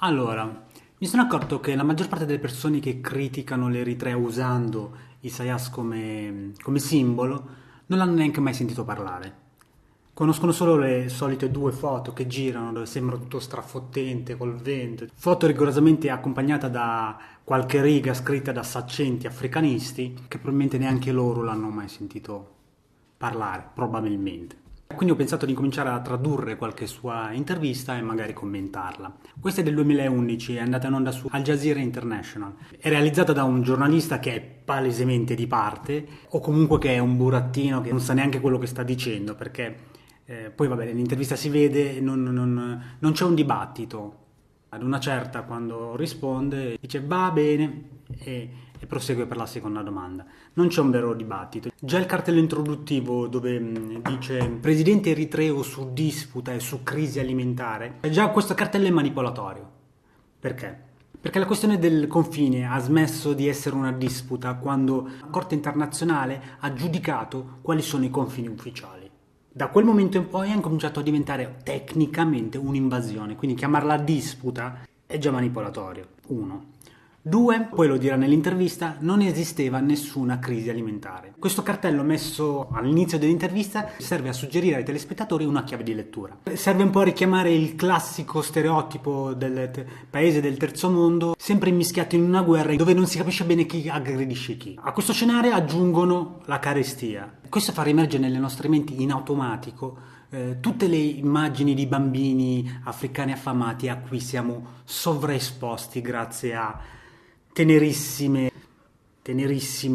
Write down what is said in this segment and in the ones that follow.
Allora, mi sono accorto che la maggior parte delle persone che criticano l'Eritrea usando Isaias come simbolo non l'hanno neanche mai sentito parlare. Conoscono solo le solite due foto che girano dove sembra tutto strafottente col vento. Foto rigorosamente accompagnata da qualche riga scritta da saccenti africanisti che probabilmente neanche loro l'hanno mai sentito parlare, probabilmente. Quindi ho pensato di cominciare a tradurre qualche sua intervista e magari commentarla. Questa è del 2011, è andata in onda su Al Jazeera International. È realizzata da un giornalista che è palesemente di parte, o comunque che è un burattino che non sa neanche quello che sta dicendo, perché poi vabbè, nell'intervista si vede, non c'è un dibattito. Ad una certa, quando risponde, dice va bene e prosegue per la seconda domanda. Non c'è un vero dibattito. Già il cartello introduttivo dove dice presidente eritreo su disputa e su crisi alimentare, già questo cartello è manipolatorio. Perché? Perché la questione del confine ha smesso di essere una disputa quando la Corte internazionale ha giudicato quali sono i confini ufficiali. Da quel momento in poi ha cominciato a diventare tecnicamente un'invasione, quindi chiamarla disputa è già manipolatorio. 1. 2, poi lo dirà nell'intervista, non esisteva nessuna crisi alimentare. Questo cartello messo all'inizio dell'intervista serve a suggerire ai telespettatori una chiave di lettura. Serve un po' a richiamare il classico stereotipo del paese del terzo mondo, sempre immischiato in una guerra dove non si capisce bene chi aggredisce chi. A questo scenario aggiungono la carestia. Questo fa riemergere nelle nostre menti in automatico tutte le immagini di bambini africani affamati a cui siamo sovraesposti grazie a tenerissime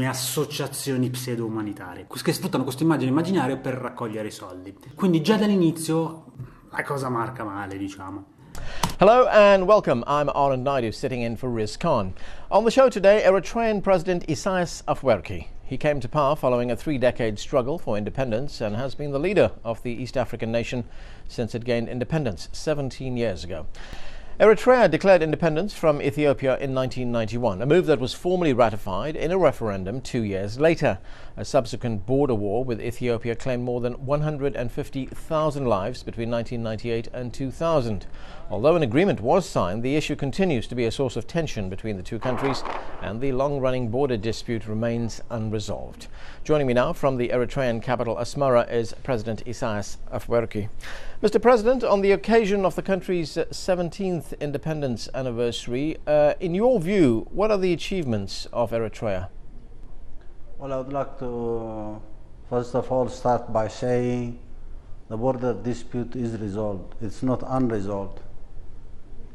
associazioni pseudo-umanitarie che sfruttano questo immaginario per raccogliere i soldi. Quindi già dall'inizio la cosa marca male, diciamo. Hello and welcome. I'm Arun Naidu sitting in for Riz Khan. On the show today, Eritrean President Isaias Afewerki. He came to power following a 3-decade struggle for independence and has been the leader of the East African nation since it gained independence 17 years ago. Eritrea declared independence from Ethiopia in 1991, a move that was formally ratified in a referendum 2 years later. A subsequent border war with Ethiopia claimed more than 150,000 lives between 1998 and 2000. Although an agreement was signed, the issue continues to be a source of tension between the two countries, and the long-running border dispute remains unresolved. Joining me now from the Eritrean capital Asmara is President Isaias Afewerki. Mr. President, on the occasion of the country's 17th independence anniversary, in your view, what are the achievements of Eritrea? Well, I would like to first of all start by saying the border dispute is resolved. It's not unresolved.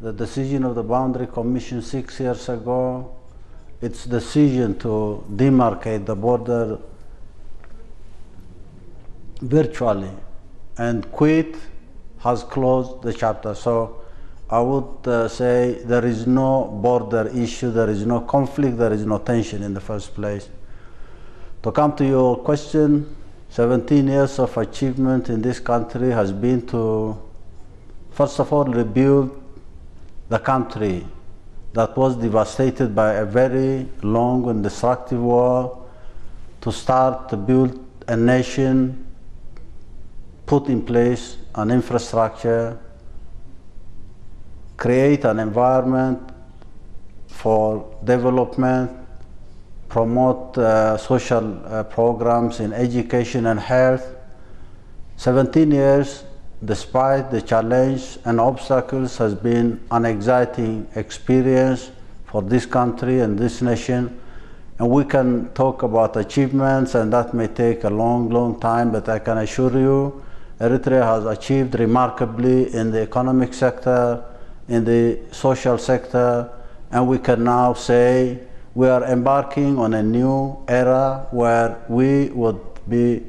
The decision of the Boundary Commission 6 years ago, its decision to demarcate the border virtually and quit has closed the chapter. So I would say there is no border issue, there is no conflict, there is no tension in the first place. To come to your question, 17 years of achievement in this country has been to, first of all, rebuild the country that was devastated by a very long and destructive war, to start to build a nation, put in place an infrastructure, create an environment for development, promote social programs in education and health. 17 years, despite the challenge and obstacles, has been an exciting experience for this country and this nation. And we can talk about achievements, and that may take a long time, but I can assure you Eritrea has achieved remarkably in the economic sector, in the social sector, and we can now say we are embarking on a new era where we would be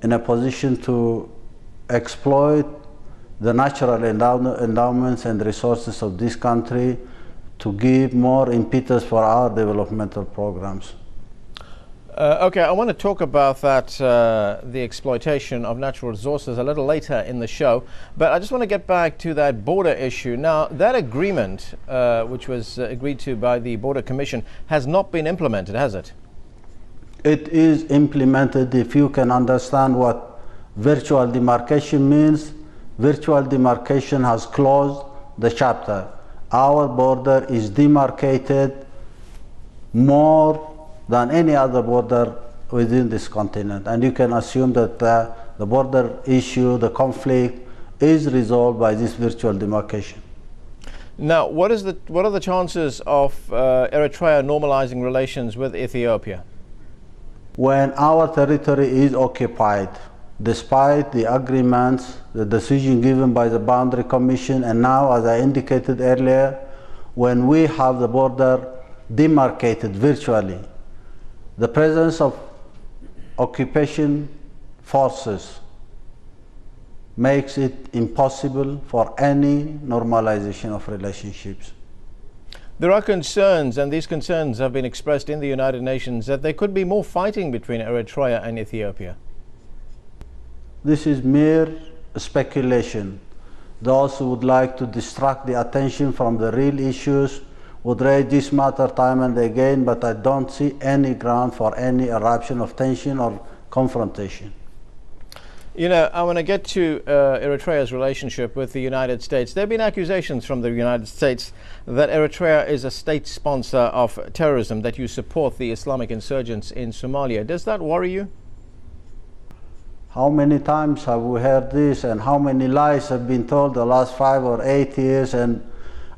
in a position to exploit the natural endowments and resources of this country to give more impetus for our developmental programs. Okay, I want to talk about that, the exploitation of natural resources a little later in the show, but I just want to get back to that border issue. Now, that agreement, which was agreed to by the Border Commission, has not been implemented, has it? It is implemented. If you can understand what virtual demarcation means, virtual demarcation has closed the chapter. Our border is demarcated more than any other border within this continent, and you can assume that the border issue, the conflict, is resolved by this virtual demarcation. Now, what are the chances of Eritrea normalizing relations with Ethiopia? When our territory is occupied, despite the agreements, the decision given by the Boundary Commission, and now, as I indicated earlier, when we have the border demarcated virtually, the presence of occupation forces makes it impossible for any normalization of relationships. There are concerns, and these concerns have been expressed in the United Nations, that there could be more fighting between Eritrea and Ethiopia. This is mere speculation. Those who would like to distract the attention from the real issues would raise this matter time and again, but I don't see any ground for any eruption of tension or confrontation. You know, I want to get to Eritrea's relationship with the United States. There have been accusations from the United States that Eritrea is a state sponsor of terrorism, that you support the Islamic insurgents in Somalia. Does that worry you? How many times have we heard this, and how many lies have been told the last 5 or 8 years? And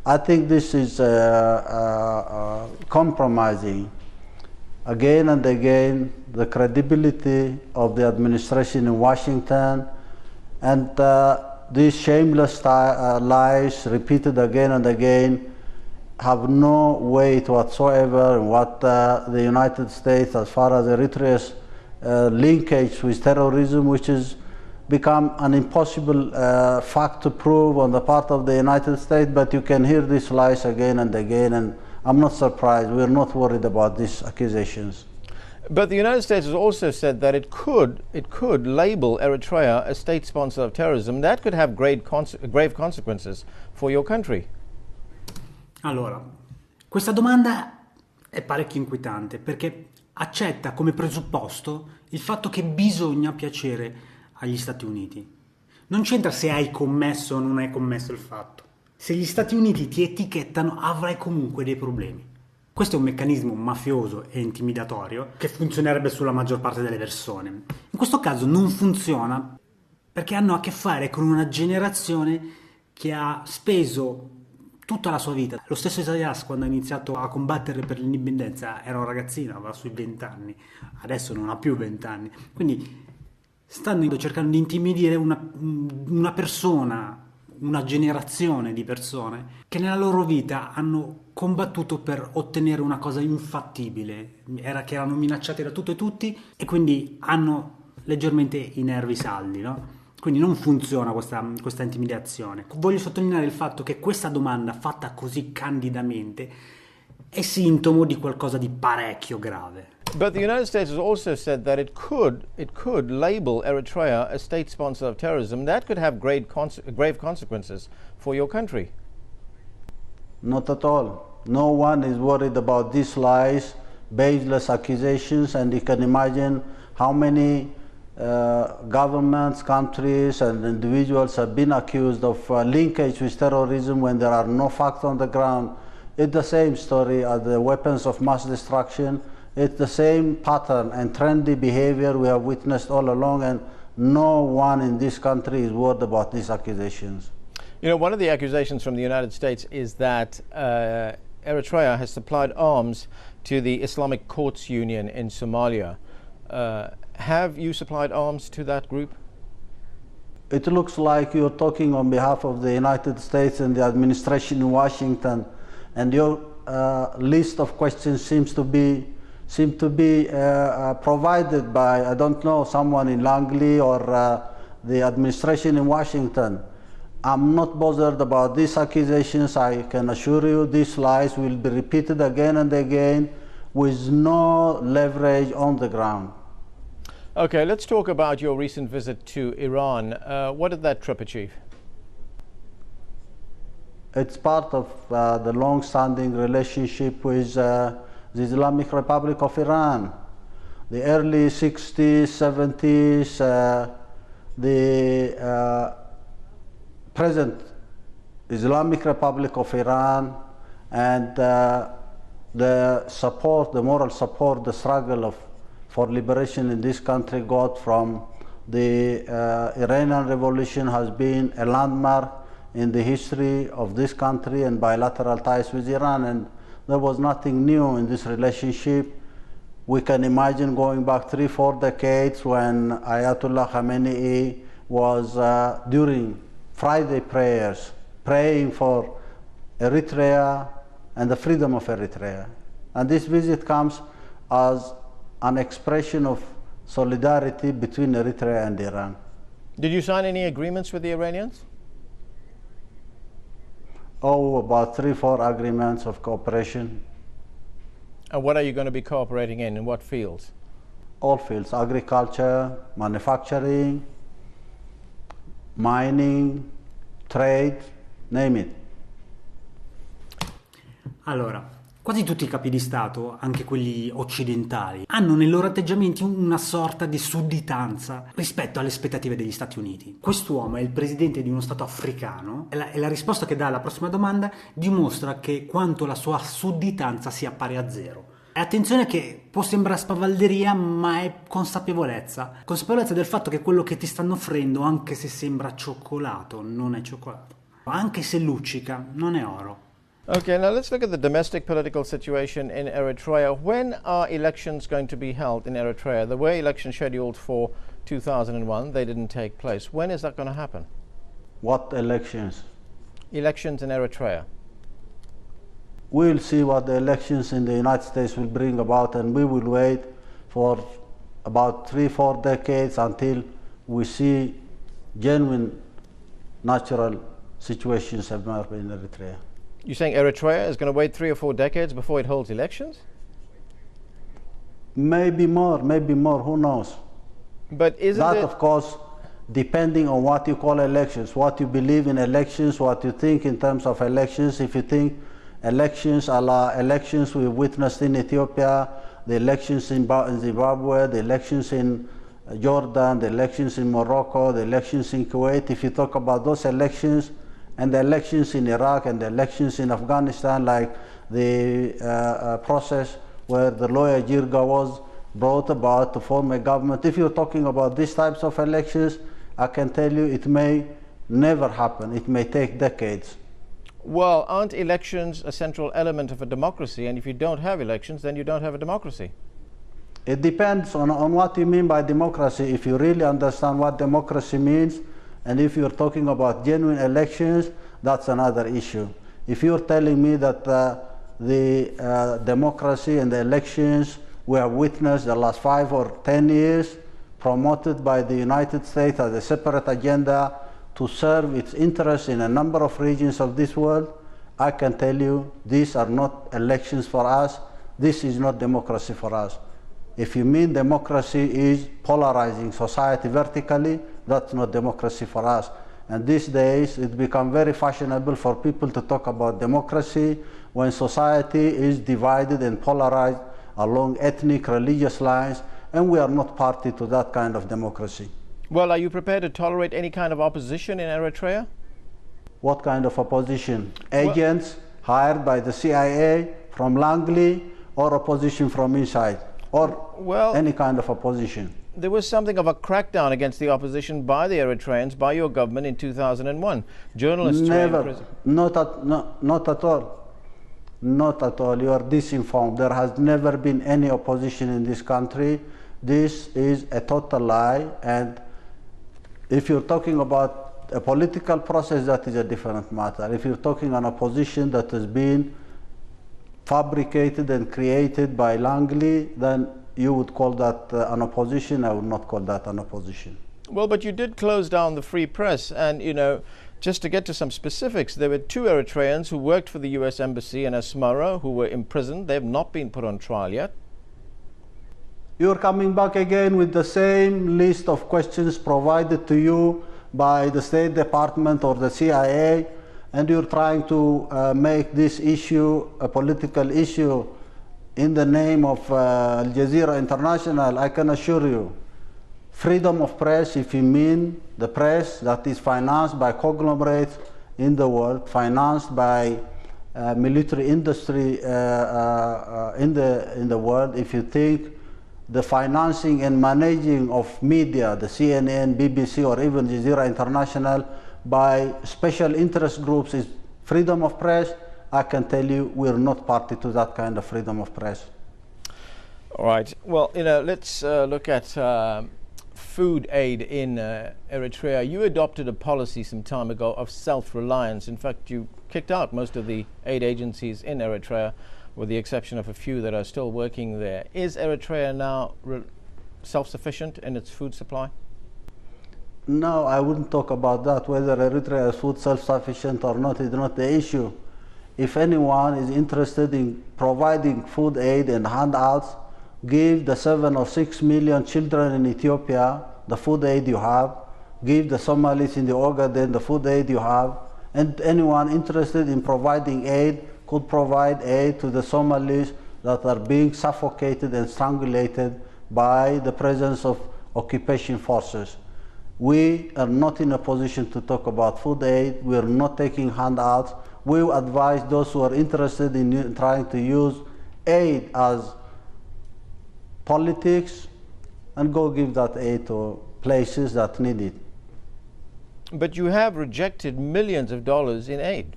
I think this is compromising again and again the credibility of the administration in Washington, and these shameless lies repeated again and again have no weight whatsoever in what the United States, as far as Eritrea's linkage with terrorism, which has become an impossible fact to prove on the part of the United States, but you can hear these lies again and again, and I'm not surprised. We're not worried about these accusations. But the United States has also said that it could label Eritrea a state sponsor of terrorism. That could have grave consequences for your country. Allora, questa domanda è parecchio inquietante perché accetta come presupposto il fatto che bisogna piacere agli Stati Uniti. Non c'entra se hai commesso o non hai commesso il fatto. Se gli Stati Uniti ti etichettano, avrai comunque dei problemi. Questo è un meccanismo mafioso e intimidatorio che funzionerebbe sulla maggior parte delle persone. In questo caso non funziona perché hanno a che fare con una generazione che ha speso tutta la sua vita. Lo stesso Isaias, quando ha iniziato a combattere per l'indipendenza, era un ragazzino, aveva sui 20 anni, adesso non ha più 20 anni. Quindi stanno cercando di intimidire una persona, una generazione di persone che nella loro vita hanno combattuto per ottenere una cosa infattibile, che erano minacciate da tutto e tutti, e quindi hanno leggermente i nervi saldi, no? Quindi non funziona questa intimidazione. Voglio sottolineare il fatto che questa domanda fatta così candidamente è sintomo di qualcosa di parecchio grave. But the United States has also said that it could label Eritrea a state sponsor of terrorism. That could have grave consequences for your country. Not at all. No one is worried about these lies, baseless accusations, and you can imagine how many governments, countries, and individuals have been accused of linkage with terrorism when there are no facts on the ground. It's the same story as the weapons of mass destruction. It's the same pattern and trendy behavior we have witnessed all along, and no one in this country is worried about these accusations. You know, one of the accusations from the United States is that Eritrea has supplied arms to the Islamic Courts Union in Somalia. Have you supplied arms to that group? It looks like you're talking on behalf of the United States and the administration in Washington, and your list of questions seem to be provided by, I don't know, someone in Langley or the administration in Washington. I'm not bothered about these accusations. I can assure you these lies will be repeated again and again with no leverage on the ground. Okay, let's talk about your recent visit to Iran. What did that trip achieve? It's part of the long-standing relationship with the Islamic Republic of Iran. The early 60s, 70s, the present Islamic Republic of Iran, and the support, the moral support, the struggle for liberation in this country got from the Iranian Revolution has been a landmark in the history of this country and bilateral ties with Iran, and there was nothing new in this relationship. We can imagine going back 3-4 decades when Ayatollah Khamenei was during Friday prayers praying for Eritrea and the freedom of Eritrea. And this visit comes as an expression of solidarity between Eritrea and Iran. Did you sign any agreements with the Iranians? Oh, about 3-4 agreements of cooperation. And what are you going to be cooperating in what fields? All fields: agriculture, manufacturing, mining, trade, name it. Allora, quasi tutti i capi di Stato, anche quelli occidentali, hanno nei loro atteggiamenti una sorta di sudditanza rispetto alle aspettative degli Stati Uniti. Quest'uomo è il presidente di uno Stato africano e la risposta che dà alla prossima domanda dimostra che quanto la sua sudditanza sia pari a zero. E attenzione che può sembrare spavalderia, ma è consapevolezza. Consapevolezza del fatto che quello che ti stanno offrendo, anche se sembra cioccolato, non è cioccolato. Anche se luccica, non è oro. Okay, now let's look at the domestic political situation in Eritrea. When are elections going to be held in Eritrea? There were elections scheduled for 2001. They didn't take place. When is that going to happen? What elections? Elections in Eritrea. We'll see what the elections in the United States will bring about, and we will wait for about 3-4 decades until we see genuine natural situations emerge in Eritrea. You're saying Eritrea is going to wait 3 or 4 decades before it holds elections? Maybe more, who knows? But isn't that, it... of course, depending on what you call elections, what you believe in elections, what you think in terms of elections. If you think elections are elections we witnessed in Ethiopia, the elections in Zimbabwe, the elections in Jordan, the elections in Morocco, the elections in Kuwait, if you talk about those elections, and the elections in Iraq and the elections in Afghanistan, like the process where the lawyer Jirga was brought about to form a government, if you're talking about these types of elections, I can tell you it may never happen. It may take decades. Well, aren't elections a central element of a democracy? And if you don't have elections, then you don't have a democracy. It depends on what you mean by democracy. If you really understand what democracy means, and if you're talking about genuine elections, that's another issue. If you're telling me that the democracy and the elections we have witnessed the last 5 or 10 years promoted by the United States as a separate agenda to serve its interests in a number of regions of this world, I can tell you these are not elections for us. This is not democracy for us. If you mean democracy is polarizing society vertically, that's not democracy for us. And these days it become very fashionable for people to talk about democracy when society is divided and polarized along ethnic, religious lines, and we are not party to that kind of democracy. Well, are you prepared to tolerate any kind of opposition in Eritrea? What kind of opposition? Agents hired by the CIA from Langley, or opposition from inside, or any kind of opposition? There was something of a crackdown against the opposition by the Eritreans, by your government in 2001. Journalists never, not at all. Not at all. You are disinformed. There has never been any opposition in this country. This is a total lie. And if you're talking about a political process, that is a different matter. If you're talking an opposition that has been fabricated and created by Langley, then you would call that an opposition. I would not call that an opposition. Well, but you did close down the free press, and you know, just to get to some specifics, there were 2 Eritreans who worked for the US Embassy in Asmara who were imprisoned. They have not been put on trial yet. You're coming back again with the same list of questions provided to you by the State Department or the CIA, and you're trying to make this issue a political issue in the name of Al Jazeera International. I can assure you, freedom of press, if you mean the press that is financed by conglomerates in the world, financed by military industry in the world. If you think the financing and managing of media, the CNN, BBC, or even Jazeera International, by special interest groups is freedom of press, I can tell you we're not party to that kind of freedom of press. All right. Well, let's look at food aid in Eritrea. You adopted a policy some time ago of self-reliance. In fact, you kicked out most of the aid agencies in Eritrea, with the exception of a few that are still working there. Is Eritrea now self-sufficient in its food supply? No, I wouldn't talk about that. Whether Eritrea is food self-sufficient or not is not the issue. If anyone is interested in providing food aid and handouts, give the 7 or 6 million children in Ethiopia the food aid you have, give the Somalis in the Ogaden the food aid you have, and anyone interested in providing aid could provide aid to the Somalis that are being suffocated and strangulated by the presence of occupation forces. We are not in a position to talk about food aid. We are not taking handouts. We advise those who are interested in trying to use aid as politics and go give that aid to places that need it. But you have rejected millions of dollars in aid.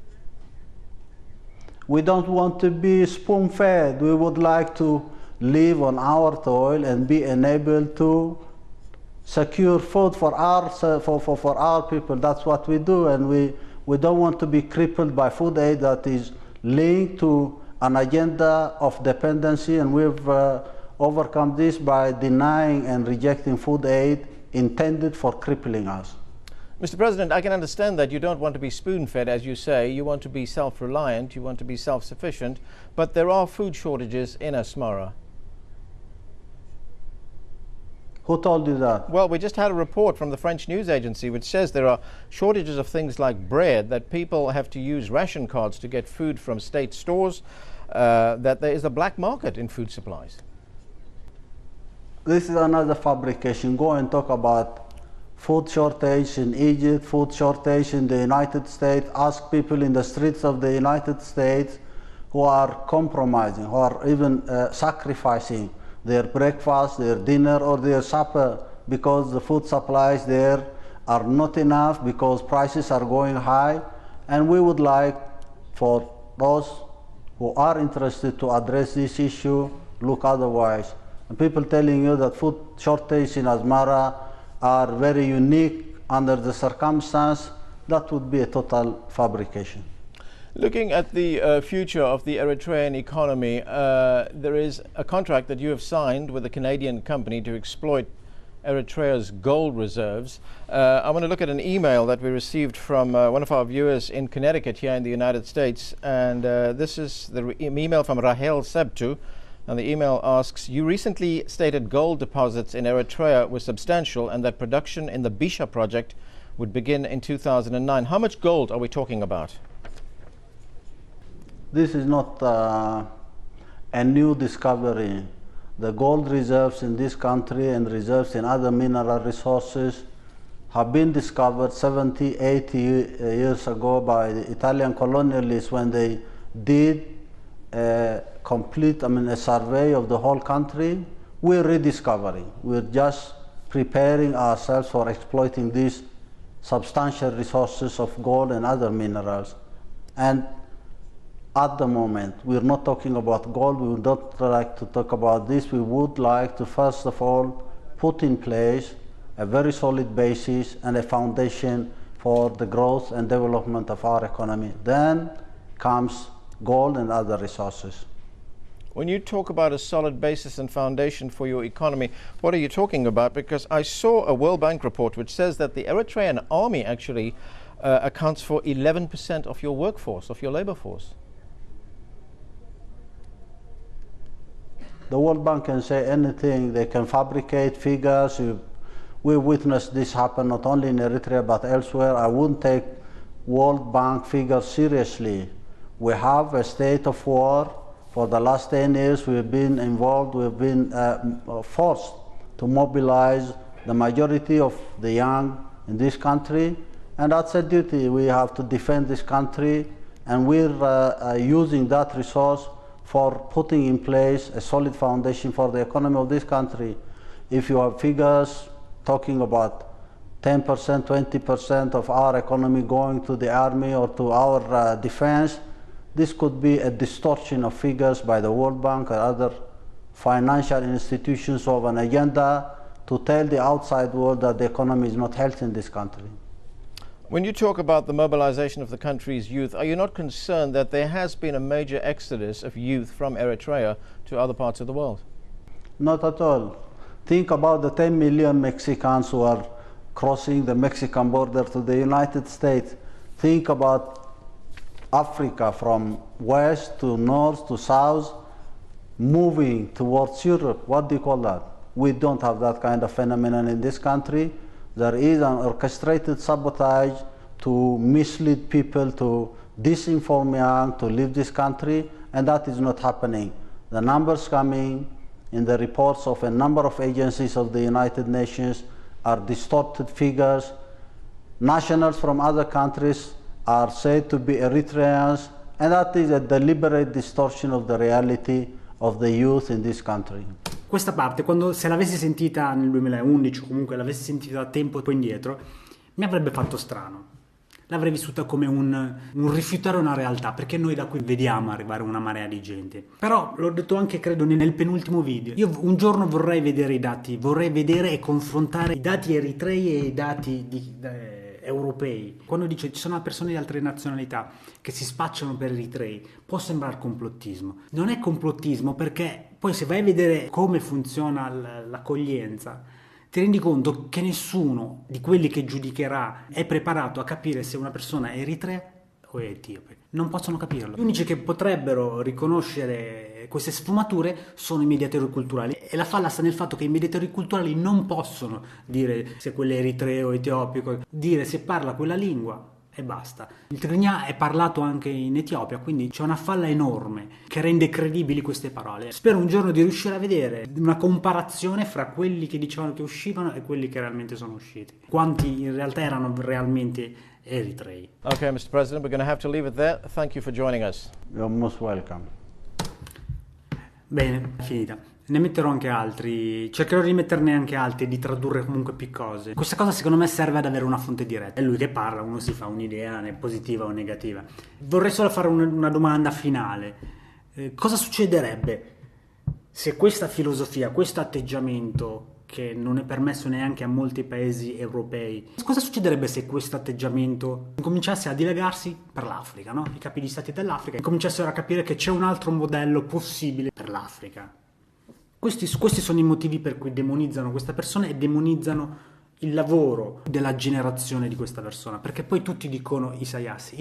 We don't want to be spoon-fed. We would like to live on our toil and be enabled to secure food for our people. That's what we do, and we don't want to be crippled by food aid that is linked to an agenda of dependency, and we've overcome this by denying and rejecting food aid intended for crippling us. Mr. President, I can understand that you don't want to be spoon-fed, as you say. You want to be self-reliant, you want to be self-sufficient, but there are food shortages in Asmara. Who told you that? Well, we just had a report from the French news agency which says there are shortages of things like bread, that people have to use ration cards to get food from state stores, that there is a black market in food supplies. This is another fabrication. Go and talk about food shortage in Egypt, food shortage in the United States. Ask people in the streets of the United States who are compromising, who are even sacrificing their breakfast, their dinner, or their supper because the food supplies there are not enough, because prices are going high. And we would like for those who are interested to address this issue, look otherwise. And people telling you that food shortage in Asmara are very unique under the circumstance, that would be a total fabrication. Looking at the future of the Eritrean economy, there is a contract that you have signed with a Canadian company to exploit Eritrea's gold reserves. I want to look at an email that we received from one of our viewers in Connecticut here in the United States, and this is the email from Rahel Sebtu. And the email asks, you recently stated gold deposits in Eritrea were substantial and that production in the Bisha project would begin in 2009. How much gold are we talking about? This is not a new discovery. The gold reserves in this country and reserves in other mineral resources have been discovered 70, 80 years ago by the Italian colonialists when they did a survey of the whole country. We're rediscovering. We're just preparing ourselves for exploiting these substantial resources of gold and other minerals. And at the moment, we're not talking about gold. We would not like to talk about this. We would like to, first of all, put in place a very solid basis and a foundation for the growth and development of our economy. Then comes gold and other resources. When you talk about a solid basis and foundation for your economy, what are you talking about? Because I saw a World Bank report which says that the Eritrean army actually accounts for 11% of your workforce, of your labor force. The World Bank can say anything. They can fabricate figures. We witnessed this happen not only in Eritrea but elsewhere. I wouldn't take World Bank figures seriously. We have a state of war. For the last 10 years we've been involved, we've been forced to mobilize the majority of the young in this country, And that's a duty. We have to defend this country, and we're using that resource for putting in place a solid foundation for the economy of this country. If you have figures talking about 10%, 20% of our economy going to the army or to our defense, this could be a distortion of figures by the World Bank or other financial institutions of an agenda to tell the outside world that the economy is not healthy in this country. When you talk about the mobilization of the country's youth, are you not concerned that there has been a major exodus of youth from Eritrea to other parts of the world? Not at all. Think about the 10 million Mexicans who are crossing the Mexican border to the United States. Think about Africa from west to north to south, moving towards Europe. What do you call that? We don't have that kind of phenomenon in this country. There is an orchestrated sabotage to mislead people, to disinform young, to leave this country, and that is not happening. The numbers coming in the reports of a number of agencies of the United Nations are distorted figures. Nationals from other countries are said to be Eritreans, and that is a deliberate distortion of the reality of the youth in this country. Questa parte, se l'avessi sentita nel 2011 o comunque l'avessi sentita da tempo poi indietro, mi avrebbe fatto strano. L'avrei vissuta come un rifiutare una realtà, perché noi da qui vediamo arrivare una marea di gente. Però l'ho detto anche, credo, nel penultimo video. Io un giorno vorrei vedere i dati, vorrei vedere e confrontare i dati eritrei e i dati europei. Quando dice ci sono persone di altre nazionalità che si spacciano per eritrei, può sembrare complottismo. Non è complottismo, perché poi se vai a vedere come funziona l'accoglienza, ti rendi conto che nessuno di quelli che giudicherà è preparato a capire se una persona è eritrea o è etiope. Non possono capirlo. Gli unici che potrebbero riconoscere queste sfumature sono i mediatori culturali, e la falla sta nel fatto che i mediatori culturali non possono dire se quello è eritreo o etiopico, dire se parla quella lingua e basta. Il tigrinya è parlato anche in Etiopia, quindi c'è una falla enorme che rende credibili queste parole. Spero un giorno di riuscire a vedere una comparazione fra quelli che dicevano che uscivano e quelli che realmente sono usciti. Quanti in realtà erano realmente eritrei. Okay, Mr. President, we're going to have to leave it there. Thank you for joining us. You're most welcome. Bene, finita. Ne metterò anche altri, cercherò di metterne anche altri e di tradurre comunque più cose. Questa cosa secondo me serve ad avere una fonte diretta. È lui che parla, uno si fa un'idea né positiva o negativa. Vorrei solo fare una domanda finale. Cosa succederebbe se questa filosofia, questo atteggiamento che non è permesso neanche a molti paesi europei, cosa succederebbe se questo atteggiamento cominciasse a dilagarsi per l'Africa, no? I capi di stati dell'Africa cominciassero a capire che c'è un altro modello possibile per l'Africa. Questi sono i motivi per cui demonizzano questa persona e demonizzano il lavoro della generazione di questa persona, perché poi tutti dicono Isaias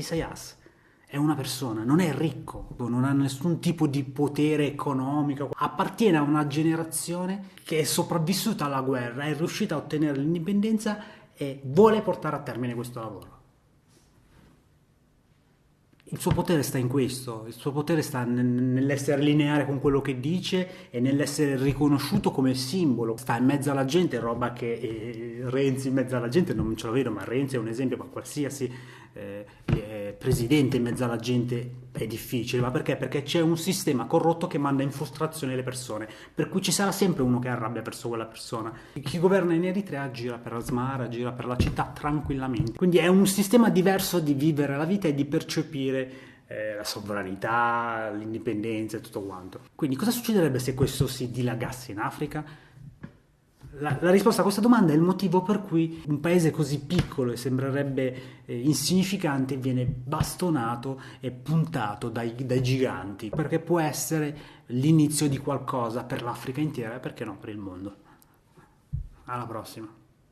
è una persona, non è ricco, non ha nessun tipo di potere economico, appartiene a una generazione che è sopravvissuta alla guerra, è riuscita a ottenere l'indipendenza e vuole portare a termine questo lavoro. Il suo potere sta in questo, il suo potere sta nell'essere lineare con quello che dice e nell'essere riconosciuto come simbolo. Sta in mezzo alla gente, roba che Renzi in mezzo alla gente non ce lo vedo, ma Renzi è un esempio, ma qualsiasi presidente in mezzo alla gente è difficile. Ma perché? Perché c'è un sistema corrotto che manda in frustrazione le persone, per cui ci sarà sempre uno che arrabbia verso quella persona. Chi governa in Eritrea gira per Asmara, gira per la città tranquillamente. Quindi è un sistema diverso di vivere la vita e di percepire la sovranità, l'indipendenza e tutto quanto. Quindi cosa succederebbe se questo si dilagasse in Africa? La risposta a questa domanda è il motivo per cui un paese così piccolo e sembrerebbe insignificante viene bastonato e puntato dai giganti, perché può essere l'inizio di qualcosa per l'Africa intera e perché no per il mondo. Alla prossima.